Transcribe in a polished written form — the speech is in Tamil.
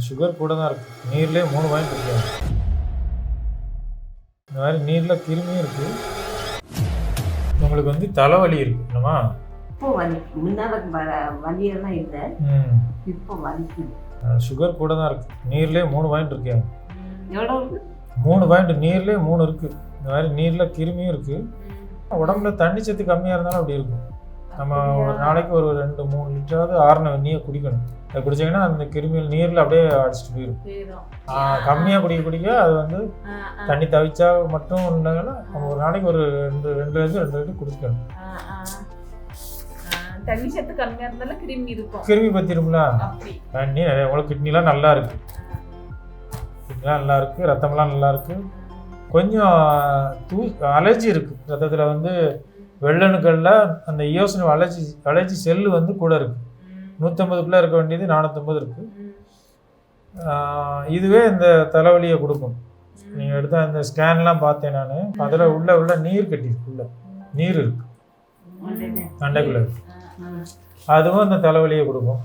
சுகர் கூட தான் இருக்குது. நீர்லேயே 3 பாயிண்ட் இருக்கு. இந்த மாதிரி நீரில் கிருமியும் இருக்குது. உங்களுக்கு வந்து தலைவலி இருக்கு என்னமா? இப்போ முன்னால வலியெல்லாம் இல்லை, இப்போ வலிக்குது. சுகர் கூட தான் இருக்குது. நீர்லேயே 3 பாயிண்ட் இருக்கு. எவ்வளோ இருக்கு? 3 பாயிண்ட். நீர்லேயே 3 இருக்குது. இந்த மாதிரி நீரில் கிருமியும் இருக்குது. உடம்புல தண்ணி சத்து கம்மியாக இருந்தாலும் அப்படி இருக்கும். நம்ம ஒரு நாளைக்கு ஒரு 2-3 லிட்டராவது ஆறுன வெந்நியை குடிக்கணும். அதை குடிச்சிங்கன்னா அந்த கிருமிகள் நீரில் அப்படியே அடிச்சுட்டு போயிடும். கம்மியாக குடிக்க அது வந்து தண்ணி தவிச்சா மட்டும் இல்லைன்னா நம்ம ஒரு நாளைக்கு ஒரு 2 லிட்டர் குடிக்கணும். தண்ணி சத்து கம்மியாக இருந்தாலும் கிருமி இருக்கும். கிருமி பற்றிடும்ல. தண்ணி உங்களுக்கு கிட்னிலாம் நல்லா இருக்கு, கிட்னிலாம் நல்லா இருக்குது, ரத்தம்லாம் நல்லா இருக்குது. கொஞ்சம் அலர்ஜி இருக்குது ரத்தத்தில். வந்து வெள்ளணுக்களில் அந்த ஈயோசின் அலர்ஜி செல்லு வந்து கூட இருக்குது. 150க்குள்ளே இருக்க வேண்டியது 450 இருக்குது. இதுவே இந்த தலைவலியை கொடுக்கும். நீங்கள் எடுத்த அந்த ஸ்கேன்லாம் பார்த்தேன் நான். அதில் உள்ள நீர் கட்டிருக்கு, உள்ள நீர் இருக்குது, மண்டைக்குள்ளே இருக்குது. அதுவும் அந்த தலைவலியை கொடுக்கும்.